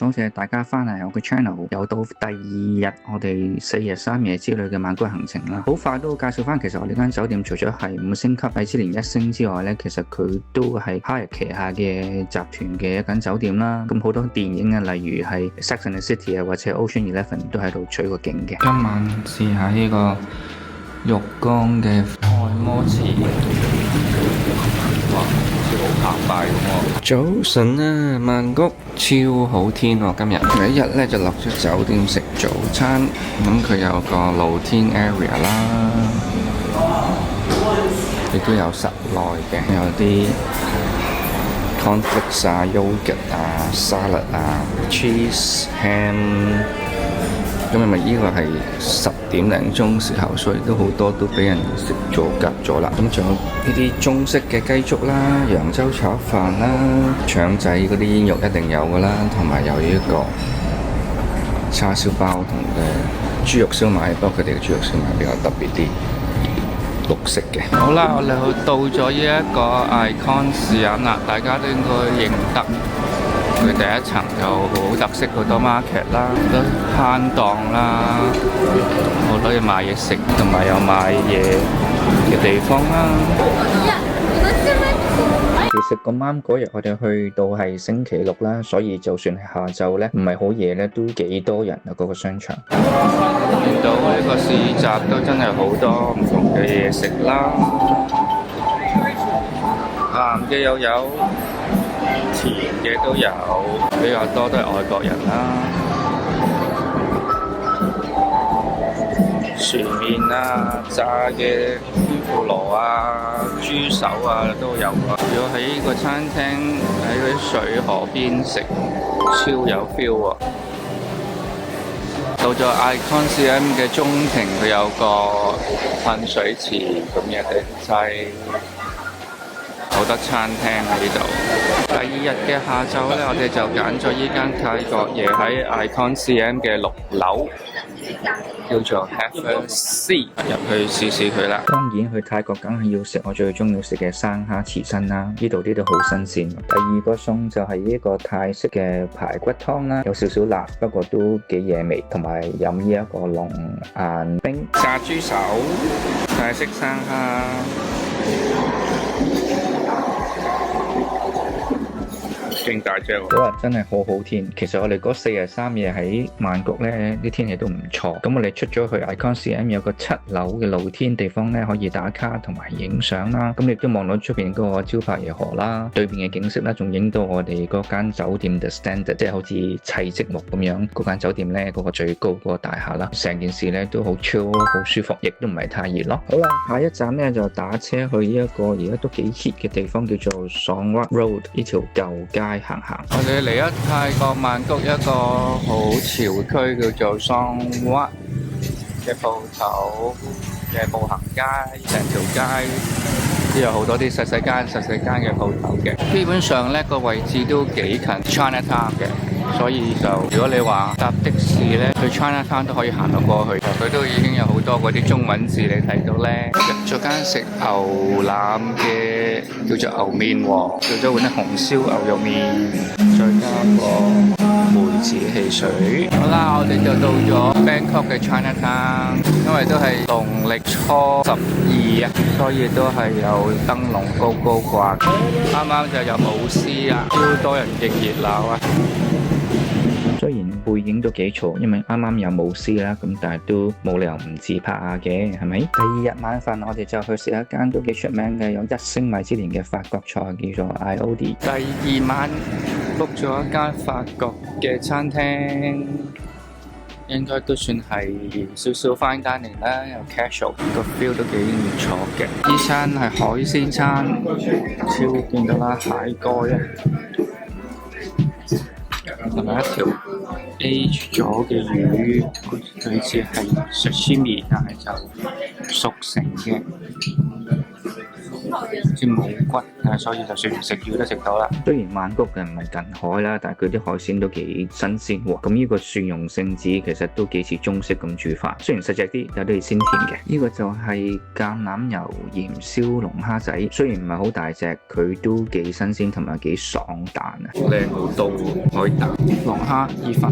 多謝大家翻嚟我嘅 channel，又到第二日我哋4日3夜之旅嘅曼谷行程啦。好快都介紹翻，其實我哋間酒店除咗係5星級米芝蓮1星之外咧，其實佢都係 Hyatt 旗下嘅集團嘅一間酒店啦。咁好多電影啊，例如係 Sex and the City 啊，或者 Ocean 11都喺度取過景嘅。今晚試下呢個浴缸嘅按摩池，哇，好似好澎湃咁喎！早晨啊，曼谷超好天喎！今日第一日咧就落咗酒店食早餐，咁佢有個露天 area 啦，亦都有室內嘅，有啲 cornflakes 啊、yogurt 啊、salad 啊、cheese、ham。咁因為呢個係10點零鐘時候，所以都好多都俾人食咗夾咗啦。咁仲有呢啲中式嘅雞粥啦、揚州炒飯啦、腸仔嗰啲煙肉一定有噶啦，同埋有呢個叉燒包同嘅豬肉燒賣，不過佢哋嘅豬肉燒賣比較特別啲，綠色嘅。好啦，我哋到咗呢一個 Icon Siam啦，大家都應該認得。佢第一層就好特色，好多 market 啦，好多攤檔啦，好多嘢買嘢食，同埋有買嘢嘅地方啦。其實咁啱嗰日我哋去到係星期六啦，所以就算係下晝咧，唔係好夜咧，都幾多人啊！嗰個商場見到呢個市集都真係好多唔同嘅嘢食啦，鹹嘅又有。甜嘅都有，比較多都係外國人啦。船麵啊、炸嘅天婦羅啊、豬手啊都有啊。如果喺呢個餐廳喺嗰啲水河邊食，超有 feel 喎。到咗 Icon Siam 嘅中庭，佢有個噴水池咁嘅地勢。好多餐廳喺呢度。第二日嘅下晝咧，我哋就揀咗依間泰國嘢喺 Icon Siam 嘅6樓，叫做 Heaven Sea， 入去試試佢啦。當然去泰國梗係要食我最中意食嘅生蝦刺身啦，呢度啲都好新鮮。第二個餸就係呢個泰式嘅排骨湯啦，有少少辣，不過都幾惹味，同埋飲呢一個龍眼冰炸豬手、泰式生蝦。勁大隻喎！嗰日真係好好天，其實我哋嗰4日3夜喺曼谷咧，啲天氣都唔錯。咁我哋出咗去 Icon Siam 有個7樓嘅露天地方咧，可以打卡同埋影相啦。咁亦都望到出邊嗰個招牌夜河啦，對面嘅景色啦，仲影到我哋嗰間酒店 The Standard，即係好似砌積木咁樣嗰間酒店咧，嗰個最高嗰個大廈啦。成件事咧都好 chill，好舒服，亦都唔係太熱咯。好啦，下一站咧就打車去呢一個而家都幾 hit 嘅地方，叫做 Song Wat Road 呢條舊街。行行，我哋嚟咗泰國曼谷一個好潮區叫做 Song Wat 嘅鋪頭嘅步行街，成條街都有好多啲細細間嘅鋪頭嘅。基本上咧個位置都幾近 Chinatown 嘅，所以就如果你話搭的士咧去 Chinatown 都可以行到過去。佢都已經有好多嗰啲中文字你睇到咧。入咗間食牛腩嘅叫做牛面王，叫咗碗紅燒牛肉面，再加個梅子汽水。好啦，我哋就到咗 Bangkok 嘅 Chinatown， 因為都係農曆初12啊，所以都係有燈籠高高掛。啱啱就有舞獅啊，超多人勁熱鬧啊！雖然背景都幾嘈，因為啱啱有舞獅啦，咁但係都冇理由唔自拍下嘅，係咪？第二日晚飯我哋就去食一間都幾出名嘅，有1星米芝蓮嘅法國菜，叫做 Iodi。第二晚 book 咗一間法國嘅餐廳，應該都算係少少 fine dining 啦，又 casual，個 feel 都幾唔錯嘅。呢餐係海鮮餐，超見到啦，蟹蓋啊！同埋一條 age 咗嘅魚，類似係 sashimi，但係就熟成嘅。似冇骨，所以就算唔食魚都食到啦。雖然曼谷嘅唔係近海啦，但係佢啲海鮮都幾新鮮喎。咁呢個蒜蓉聖子其實都幾似中式咁煮法，雖然細隻啲，有啲係鮮甜嘅。呢個就係橄欖油鹽燒龍蝦仔，雖然唔係好大隻，佢都幾新鮮同埋幾爽彈啊！靚好多喎，可以彈龍蝦意粉。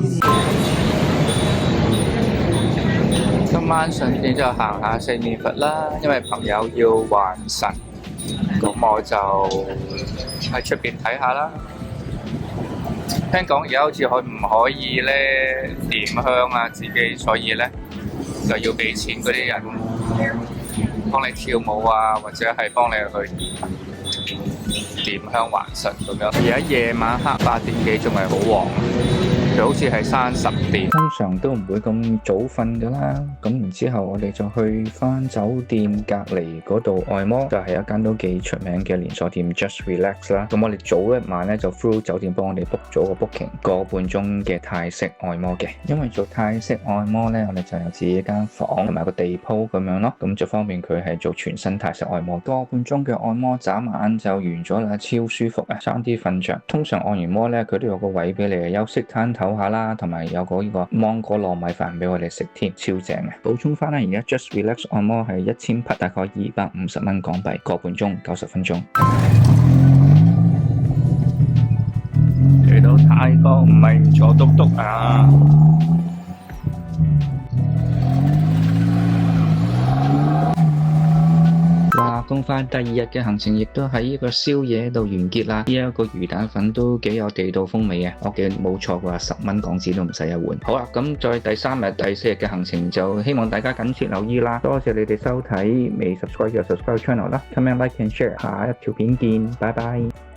今晚順便就行下四面佛啦，因為朋友要還神，咁我就喺出邊睇下啦。聽講而家好似可以咧點香啊自己，所以咧就要俾錢嗰啲人幫你跳舞啊，或者係幫你去點香還神咁樣。而家夜晚黑8點幾仲係好旺，佢好似係閂10點。通常都唔會咁早瞓噶啦，咁然之後我哋就去翻酒店隔離嗰度按摩，就係一間都幾出名嘅連鎖店 Just Relax 啦。咁我哋早一晚咧就 through 酒店幫我哋 book 咗個 booking 個半鐘嘅泰式按摩嘅，因為做泰式按摩咧，我哋就有自己一間房同埋個地鋪咁樣咯，咁就方便佢係做全身泰式按摩。個半鐘嘅按摩眨眼就完咗啦，超舒服啊，差啲瞓着。通常按完摩咧，佢都有個位俾你休息攤唞下啦，同埋有個呢個芒果糯米飯俾我哋食添，超正嘅。補充翻啦，而家 Just Relax 按摩係1000匹，大概250蚊港幣，個半鐘90分鐘。嚟到泰國唔係唔坐篤篤啊！哇，咁快第2日嘅行程亦都喺呢個宵夜度完結啦！呢一個魚蛋粉都幾有地道風味嘅，我記得冇錯嘅話10蚊港紙都唔使一碗。好啦，咁再第3日、第4日嘅行程就希望大家緊切留意啦。多謝你哋收睇，未 subscribe 嘅 subscribe channel 啦，comment like and share，下一條片見，拜拜。